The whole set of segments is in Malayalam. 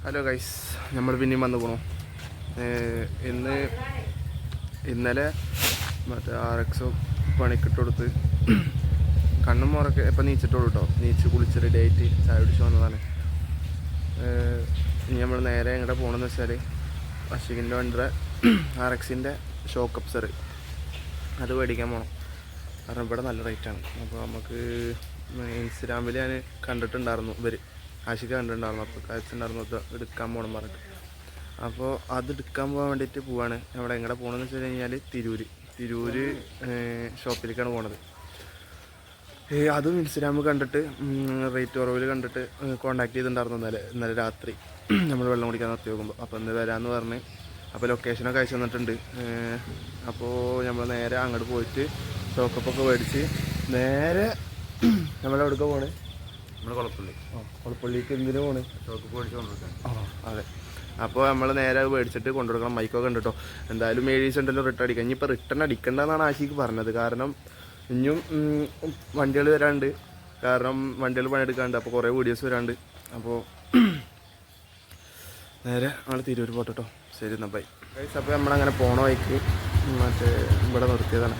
ഹലോ ഗൈസ്, നമ്മൾ പിന്നെയും വന്നുപോണു. ഇന്നലെ മറ്റേ RX പണിക്കിട്ട് കൊടുത്ത് കണ്ണും മുറൊക്കെ ഇപ്പം നീച്ചിട്ടുള്ളൂ കേട്ടോ. നീച്ച് കുളിച്ച് റെഡി ആയിട്ട് ചായ പിടിച്ച് വന്നതാണ്. ഇനി നമ്മൾ നേരെ എങ്ങോട്ട് പോകണമെന്ന് വെച്ചാൽ അഷിഖിൻ്റെ വണ്ടിയുടെ RXൻ്റെ ഷോക്ക് അബ്സർ അത് മേടിക്കാൻ പോകണം. കാരണം ഇവിടെ നല്ല റേറ്റാണ്. അപ്പോൾ നമുക്ക് ഇൻസ്റ്റഗ്രാമിൽ ഞാൻ കണ്ടിട്ടുണ്ടായിരുന്നു, ആഷിക കണ്ടിട്ടുണ്ടായിരുന്നു. അപ്പോൾ കഴിച്ചിട്ടുണ്ടായിരുന്നു അത് എടുക്കാൻ പോകണം പറഞ്ഞിട്ട്. അപ്പോൾ അത് എടുക്കാൻ പോകാൻ വേണ്ടിയിട്ട് പോവാണ്. അവിടെ എങ്ങോട്ട് പോകണമെന്ന് വെച്ച് കഴിഞ്ഞാൽ തിരൂര് ഷോപ്പിലേക്കാണ് പോണത്. അതും ഇൻസ്റ്റഗ്രാമിൽ കണ്ടിട്ട് റേറ്റ് കുറവിൽ കണ്ടിട്ട് കോൺടാക്ട് ചെയ്തിട്ടുണ്ടായിരുന്നു ഇന്നലെ രാത്രി നമ്മൾ വെള്ളം കുടിക്കാൻ നിർത്തി നോക്കുമ്പോൾ. അപ്പോൾ ഇന്ന് വരാമെന്ന് പറഞ്ഞ് അപ്പോൾ ലൊക്കേഷനൊക്കെ അയച്ചു തന്നിട്ടുണ്ട്. അപ്പോൾ നമ്മൾ നേരെ അങ്ങോട്ട് പോയിട്ട് ഷോക്കപ്പൊക്കെ മേടിച്ച് നേരെ നമ്മളെവിടേക്ക് പോകണേ? നമ്മൾ കുളപ്പള്ളിക്ക് എന്തിനു പോണ്? ഷോക്കപ്പ് മേടിച്ച് കൊണ്ടുകൊടുക്കാൻ. അതെ. അപ്പോൾ നമ്മൾ നേരെ മേടിച്ചിട്ട് കൊണ്ടുകൊടുക്കണം. മൈക്കൊക്കെ ഉണ്ട് കേട്ടോ. എന്തായാലും 7 ദിവസം ഉണ്ടല്ലോ റിട്ടേൺ അടിക്കാം. ഇനിയിപ്പോൾ റിട്ടേൺ അടിക്കേണ്ടതെന്നാണ് ആശിക്ക് പറഞ്ഞത്. കാരണം ഇനിയും വണ്ടികൾ വരാണ്ട്, കാരണം വണ്ടികൾ പണിയെടുക്കാണ്ട്. അപ്പോൾ കുറേ വീഡിയോസ് വരാണ്ട്. അപ്പോൾ നേരെ നമ്മൾ തിരൂർ പോട്ടെ കേട്ടോ. ശരി എന്നാൽ ബൈ ഗൈസ്. അപ്പോൾ നമ്മളങ്ങനെ പോണ വഴിക്ക് മറ്റേ ഇവിടെ നിർത്തിയതാണ്.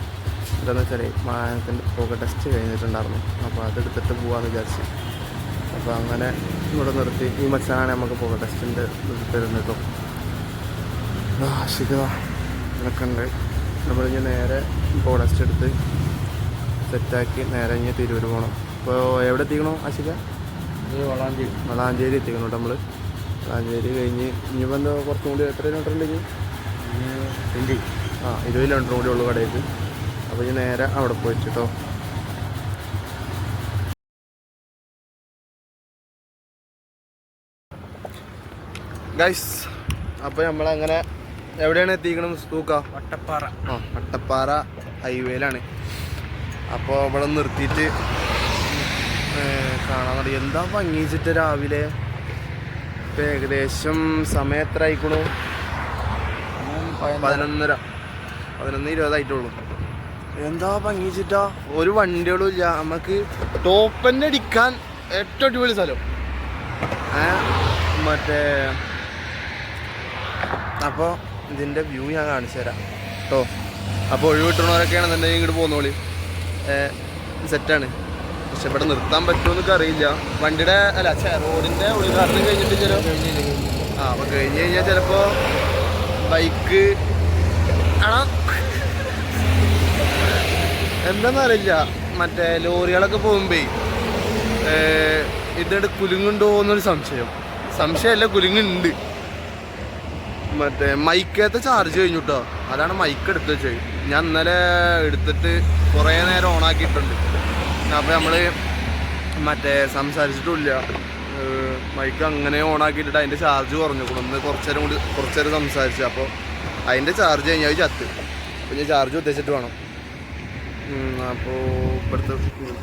എന്താണെന്ന് വെച്ചാൽ മാനത്തിൻ്റെ പുക ടെസ്റ്റ് കഴിഞ്ഞിട്ടുണ്ടായിരുന്നു. അപ്പോൾ അതെടുത്തിട്ട് പോകാമെന്ന് വിചാരിച്ച്. അപ്പോൾ അങ്ങനെ ഇവിടെ നിർത്തി. ഈ മച്ചാനാണ് നമുക്ക് പുക ടെസ്റ്റിൻ്റെ തരുന്നത് കേട്ടോ. ആശിക ഇതൊക്കെ ഉണ്ട്. നമ്മളിഞ്ഞ് നേരെ പുക ടെസ്റ്റ് എടുത്ത് സെറ്റാക്കി നേരെ ഇനി തിരൂർ പോകണം. അപ്പോൾ എവിടെ എത്തിക്കണോ ആശിക? വളാഞ്ചേരി എത്തിക്കണം കേട്ടോ. നമ്മൾ വളാഞ്ചേരി കഴിഞ്ഞ് ഇനിയിപ്പോൾ എന്താ കുറച്ചും കൂടി എത്ര കിലോമീറ്റർ ഉണ്ടെങ്കിൽ 20 കിലോമീറ്റർ കൂടി ഉള്ളൂ കടയിലേക്ക്. അപ്പോൾ ഇനി നേരെ അവിടെ പോയിട്ട് കേട്ടോ. ഗൈസ്, അപ്പോൾ നമ്മളങ്ങനെ എവിടെയാണ് എത്തിക്കണം? വട്ടപ്പാറ ഹൈവേയിലാണ്. അപ്പോൾ ഇവിടെ നിർത്തിയിട്ട് കാണാൻ തുടങ്ങി. എന്താ ഭംഗിച്ചിട്ട് രാവിലെ. ഇപ്പം ഏകദേശം സമയം എത്ര ആയിക്കണു? 11:20 എന്താ ഭംഗിച്ചിട്ടാ. ഒരു വണ്ടികളും ഇല്ല. നമുക്ക് ടോപ്പന്നെ അടിക്കാൻ ഏറ്റവും അടിപൊളി സ്ഥലം മറ്റേ. അപ്പോൾ ഇതിൻ്റെ വ്യൂ ഞാൻ കാണിച്ചു തരാം കേട്ടോ. അപ്പോൾ ഒഴിവ് കിട്ടണവരൊക്കെയാണെന്നുണ്ടെങ്കിൽ ഇങ്ങോട്ട് പോകുന്നോളി. സെറ്റാണ്. പക്ഷെ ഇവിടെ നിർത്താൻ പറ്റുമെന്നൊക്കെ അറിയില്ല. വണ്ടിയുടെ റോഡിൻ്റെ ഉദ്ഘാടനം കഴിഞ്ഞിട്ട് അപ്പോൾ കഴിഞ്ഞ് കഴിഞ്ഞാൽ ചിലപ്പോൾ ബൈക്ക് എന്താണെന്നറിയില്ല. മറ്റേ ലോറികളൊക്കെ പോകുമ്പേ ഇതിടെ കുലുങ്ങുണ്ടോ എന്നൊരു സംശയമല്ല, കുലുങ്ങുണ്ട്. മറ്റേ മൈക്കത്തെ ചാർജ് കഴിഞ്ഞു കേട്ടോ. അതാണ് മൈക്ക് എടുത്ത് വെച്ചത്. ഞാൻ ഇന്നലെ എടുത്തിട്ട് കുറേ നേരം ഓണാക്കിയിട്ടുണ്ട്. അപ്പോൾ നമ്മൾ മറ്റേ സംസാരിച്ചിട്ടില്ല. മൈക്ക് അങ്ങനെ ഓണാക്കിയിട്ടിട്ട് അതിൻ്റെ ചാർജ് കുറഞ്ഞു. ഒന്ന് കുറച്ച് നേരം സംസാരിച്ചു. അപ്പോൾ അതിൻ്റെ ചാർജ് കഴിഞ്ഞാൽ ചത്ത്. അപ്പോൾ ഞാൻ ചാർജ് ഉദ്ദേശിച്ചിട്ട് വേണം. അപ്പോൾ ഇപ്പോഴത്തെ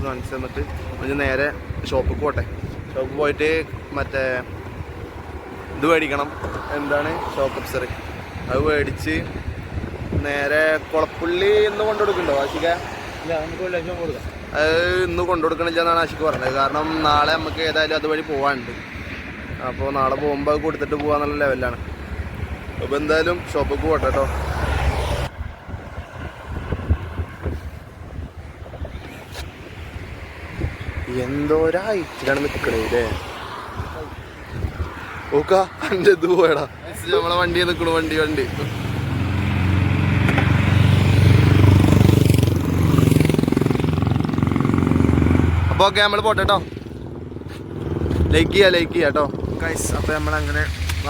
കാണിച്ചു തന്നിട്ട് ഞാൻ നേരെ ഷോപ്പിൽ പോട്ടെ. ഷോപ്പിൽ പോയിട്ട് മറ്റേ ഇത് മേടിക്കണം. എന്താണ്? ഷോക്ക് അബ്സർ. അത് മേടിച്ച് നേരെ കുളപ്പള്ളി ഇന്ന് കൊണ്ടുകൊടുക്കണ്ടോ ആശിക? അത് ഇന്ന് കൊണ്ടുകൊടുക്കണില്ല എന്നാണ് ആശിക്ക് പറഞ്ഞത്. കാരണം നാളെ നമുക്ക് ഏതായാലും അതുവഴി പോകാനുണ്ട്. അപ്പോൾ നാളെ പോകുമ്പോൾ അത് കൊടുത്തിട്ട് പോകാന്നുള്ള ലെവലിലാണ്. അപ്പോൾ എന്തായാലും ഷോപ്പിൽ പോട്ടെ കേട്ടോ. എന്തോരായിട്ടാണ് നിൽക്കണേ ഇല്ലേ. ഓക്കാ എൻ്റെ ഇത് പോയടാ. നമ്മളെ വണ്ടി നിൽക്കണു. വണ്ടി അപ്പോൾ ഓക്കെ, നമ്മൾ പോട്ടെ കേട്ടോ. ലൈക്ക് ചെയ്യാം കേട്ടോ ഗൈസ്. അപ്പോൾ നമ്മളങ്ങനെ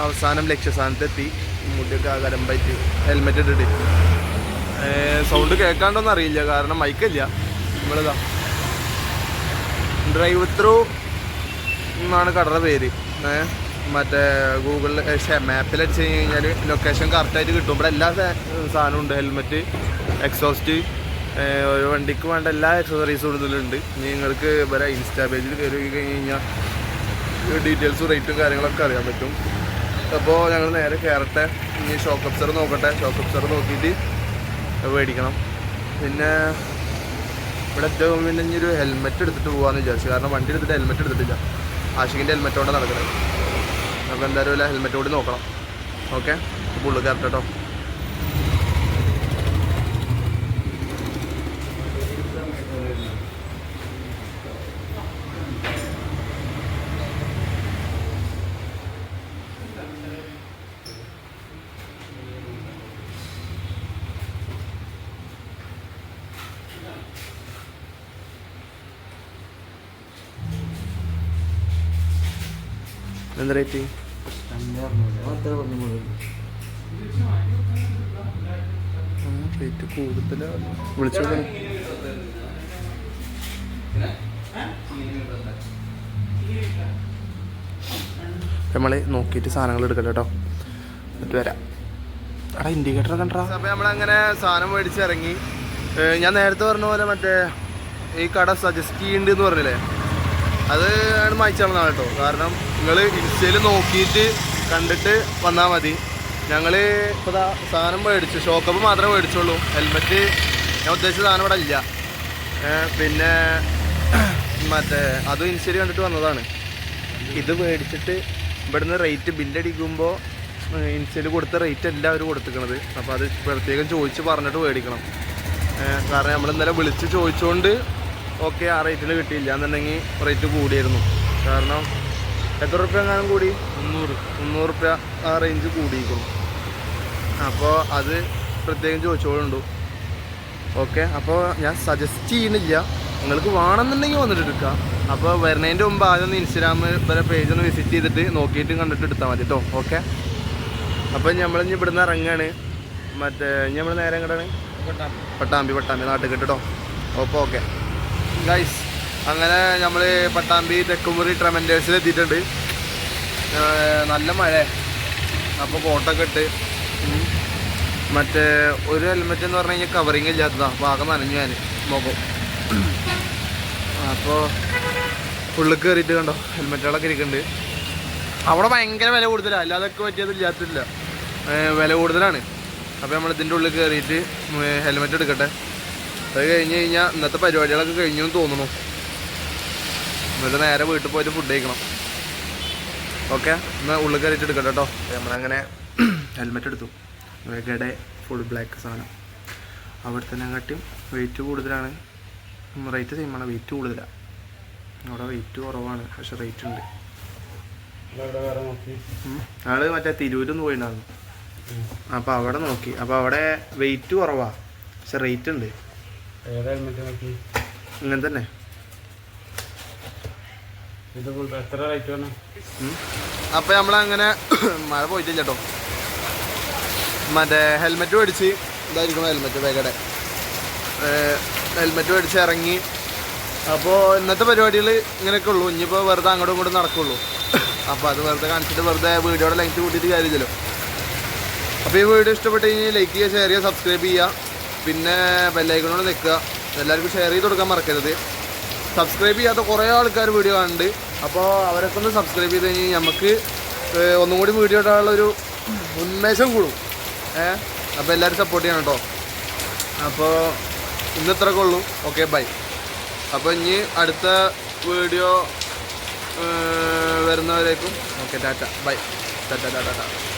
അവസാനം ലക്ഷ്യസ്ഥാനത്തെത്തി. മുടിയൊക്കെ കരമ്പായിട്ട് ഹെൽമെറ്റ് ഇട്ടിട്ട് സൗണ്ട് കേൾക്കാണ്ടോന്നും അറിയില്ല, കാരണം മൈക്കില്ല. നമ്മളിതാ ഡ്രൈവ് ത്രൂ എന്നാണ് കടയുടെ പേര്. മറ്റേ ഗൂഗിളിൽ മാപ്പിൽ അടിച്ച് കഴിഞ്ഞാൽ ലൊക്കേഷൻ കറക്റ്റായിട്ട് കിട്ടും. ഇവിടെ എല്ലാ സാധനവും ഉണ്ട്. ഹെൽമെറ്റ്, എക്സോസ്റ്റ്, ഒരു വണ്ടിക്ക് വേണ്ട എല്ലാ അക്സസറീസും ഇതിലുണ്ട്. നിങ്ങൾക്ക് ഇവരെ ഇൻസ്റ്റാ പേജിൽ കയറി കഴിഞ്ഞാൽ ഡീറ്റെയിൽസും റേറ്റും കാര്യങ്ങളൊക്കെ അറിയാൻ പറ്റും. അപ്പോൾ ഞങ്ങൾ നേരെ കയറട്ടെ. ഇനി ഷോക്ക് അബ്സർ നോക്കട്ടെ. ഷോക്ക് അബ്സർ നോക്കിയിട്ട് മേടിക്കണം. പിന്നെ ഇവിടെ ഏറ്റവും പിന്നെ ഇനി ഒരു ഹെൽമെറ്റ് എടുത്തിട്ട് പോകാമെന്ന് വിചാരിച്ചു. കാരണം വണ്ടി എടുത്തിട്ട് ഹെൽമെറ്റ് എടുത്തിട്ടില്ല. ആഷിഖിൻ്റെ ഹെൽമെറ്റോടെ നടക്കുന്നത്. അപ്പോൾ നമുക്ക് എന്തായാലും ഒരു ഹെൽമെറ്റ് കൂടി നോക്കണം. ഓക്കെ, ഉള്ളിൽ കയറട്ടെ കേട്ടോ. എന്താ റേറ്റ്? റേറ്റ് കൂടുതലാണ്. വിളിച്ചു നോക്കണം. നമ്മൾ നോക്കിയിട്ട് സാധനങ്ങൾ എടുക്കട്ടെ കേട്ടോ. എന്നിട്ട് വരാം. എടാ ഇൻഡിക്കേറ്റർ കണ്ടാ. അപ്പോൾ നമ്മളങ്ങനെ സാധനം മേടിച്ചിറങ്ങി. ഞാൻ നേരത്തെ പറഞ്ഞ പോലെ മറ്റേ ഈ കട സജസ്റ്റ് ചെയ്യുന്നുണ്ട് എന്ന് പറഞ്ഞില്ലേ, അത് ആണ് വായിച്ചാണെന്നാണ് കേട്ടോ. കാരണം നിങ്ങൾ ഇൻസ്റ്റയിൽ നോക്കിയിട്ട് കണ്ടിട്ട് വന്നാൽ മതി. ഞങ്ങൾ ഇപ്പോൾ സാധനം മേടിച്ചു, ഷോക്കപ്പ് മാത്രമേ മേടിച്ചുള്ളൂ. ഹെൽമെറ്റ് ഞാൻ ഉദ്ദേശിച്ച സാധനം ഇവിടെ ഇല്ല. പിന്നെ മറ്റേ അതും ഇൻസ്റ്റയിൽ കണ്ടിട്ട് വന്നതാണ്. ഇത് മേടിച്ചിട്ട് ഇവിടുന്ന് റേറ്റ് ബില്ലടിക്കുമ്പോൾ ഇൻസ്റ്റയിൽ കൊടുത്ത റേറ്റ് അല്ല അവർ കൊടുത്തിരിക്കണത്. അപ്പോൾ അത് പ്രത്യേകം ചോദിച്ച് പറഞ്ഞിട്ട് മേടിക്കണം. കാരണം നമ്മൾ ഇന്നലെ വിളിച്ച് ചോദിച്ചുകൊണ്ട് ഓക്കെ ആ റേറ്റിന് കിട്ടിയില്ല എന്നുണ്ടെങ്കിൽ റേറ്റ് കൂടിയായിരുന്നു. കാരണം എത്ര റുപ്യ എങ്ങാനും കൂടി? 300 റുപ്യ ആ റേഞ്ച് കൂടിയിരിക്കുന്നു. അപ്പോൾ അത് പ്രത്യേകം ചോദിച്ചോളുണ്ടു. ഓക്കെ, അപ്പോൾ ഞാൻ സജസ്റ്റ് ചെയ്യുന്നില്ല, നിങ്ങൾക്ക് വേണമെന്നുണ്ടെങ്കിൽ വന്നിട്ട് എടുക്കാം. അപ്പോൾ വരുന്നതിൻ്റെ മുമ്പ് ആദ്യം ഒന്ന് ഇൻസ്റ്റാഗ്രാം വരെ പേജ് ഒന്ന് വിസിറ്റ് ചെയ്തിട്ട് നോക്കിയിട്ട് കണ്ടിട്ട് എടുത്താൽ മതി കേട്ടോ. ഓക്കെ, അപ്പോൾ നമ്മളിഞ്ഞ് ഇവിടുന്ന് ഇറങ്ങുകയാണ്. മറ്റേ നമ്മൾ നേരെ എങ്ങോട്ടാണ്? പട്ടാമ്പി നാട്ടിൽ കേട്ടോ. അപ്പോൾ ഓക്കെ ഗൈസ്, അങ്ങനെ നമ്മൾ പട്ടാമ്പി തെക്കുമുറി ട്രമെൻഡേഴ്സിൽ എത്തിയിട്ടുണ്ട്. നല്ല മഴ, അപ്പോൾ കോട്ടൊക്കെ ഇട്ട് മറ്റേ ഒരു ഹെൽമെറ്റ് എന്ന് പറഞ്ഞു കഴിഞ്ഞാൽ കവറിങ് ഇല്ലാത്തതാണ്. അപ്പോൾ ആകെ നനഞ്ഞു ഞാൻ മുഖം. അപ്പോൾ ഫുള്ള് കയറിയിട്ട് കണ്ടോ ഹെൽമെറ്റുകളൊക്കെ ഇരിക്കുന്നുണ്ട്. അവിടെ ഭയങ്കര വില കൂടുതലാണ്, അല്ലാതൊക്കെ പറ്റിയതില്ലാത്തില്ല, വില കൂടുതലാണ്. അപ്പോൾ നമ്മൾ ഇതിൻ്റെ ഉള്ളിൽ കയറിയിട്ട് ഹെൽമെറ്റ് എടുക്കട്ടെ. അത് കഴിഞ്ഞ് കഴിഞ്ഞാൽ ഇന്നത്തെ പരിപാടികളൊക്കെ കഴിഞ്ഞു എന്ന് തോന്നുന്നു. എന്നിട്ട് നേരെ വീട്ടിൽ പോയിട്ട് ഫുഡ് കഴിക്കണം. ഓക്കെ, എന്നാൽ ഉള്ളിൽ കയറിയിട്ട് എടുക്കട്ടെ കേട്ടോ. നമ്മളങ്ങനെ ഹെൽമെറ്റ് എടുത്തു. വേഗയുടെ ഫുൾ ബ്ലാക്ക് സാധനം. അവിടെ തന്നെ കാട്ടിയും വെയിറ്റ് കൂടുതലാണ്. റേറ്റ് സെയിമാണ്, വെയിറ്റ് കൂടുതലാണ്. അവിടെ വെയിറ്റ് കുറവാണ്, പക്ഷെ റേറ്റ് ഉണ്ട്. ആള് മറ്റേ തിരൂരൊന്ന് പോയിട്ടുണ്ടായിരുന്നു. അപ്പോൾ അവിടെ നോക്കി. അപ്പോൾ അവിടെ വെയിറ്റ് കുറവാണ്, പക്ഷെ റേറ്റ് ഉണ്ട്. ഇങ്ങനെ തന്നെ. അപ്പോൾ നമ്മളങ്ങനെ മഴ പോയിട്ടില്ല കേട്ടോ. മറ്റേ ഹെൽമെറ്റ് മേടിച്ച് ഇതായിരിക്കണം ഹെൽമെറ്റ് വേഗയുടെ ഹെൽമെറ്റ് മേടിച്ച് ഇറങ്ങി. അപ്പോൾ ഇന്നത്തെ പരിപാടികൾ ഇങ്ങനെയൊക്കെ ഉള്ളൂ. ഇനിയിപ്പോൾ വെറുതെ അങ്ങോട്ടും ഇങ്ങോട്ടും നടക്കുള്ളൂ. അപ്പോൾ അത് വെറുതെ കാണിച്ചിട്ട് വെറുതെ വീഡിയോയുടെ ലെങ്ത് കൂട്ടിയിട്ട് കാര്യമില്ലല്ലോ. അപ്പോൾ ഈ വീഡിയോ ഇഷ്ടപ്പെട്ട് കഴിഞ്ഞാൽ ലൈക്ക് ചെയ്യുക, ഷെയർ ചെയ്യുക, സബ്സ്ക്രൈബ് ചെയ്യുക. പിന്നെ ബെല്ലൈക്കണോട് നിൽക്കുക. എല്ലാവർക്കും ഷെയർ ചെയ്ത് കൊടുക്കാൻ മറക്കരുത്. സബ്സ്ക്രൈബ് ചെയ്യാത്ത കുറേ ആൾക്കാർ വീഡിയോ കാണുന്നുണ്ട്. അപ്പോൾ അവരൊക്കെ ഒന്ന് സബ്സ്ക്രൈബ് ചെയ്ത് കഴിഞ്ഞാൽ നമുക്ക് ഒന്നും കൂടി വീഡിയോ ഇടാനുള്ളൊരു ഉന്മേഷം കൂടും. അപ്പോൾ എല്ലാവരും സപ്പോർട്ട് ചെയ്യണം കേട്ടോ. അപ്പോൾ ഇന്ന് ഇത്രയൊക്കെ ഉള്ളൂ. Okay, bye. അപ്പോൾ ഇനി അടുത്ത വീഡിയോ വരുന്നവരേക്കും ഓക്കെ, ടാറ്റ, ബൈ. ടാറ്റ.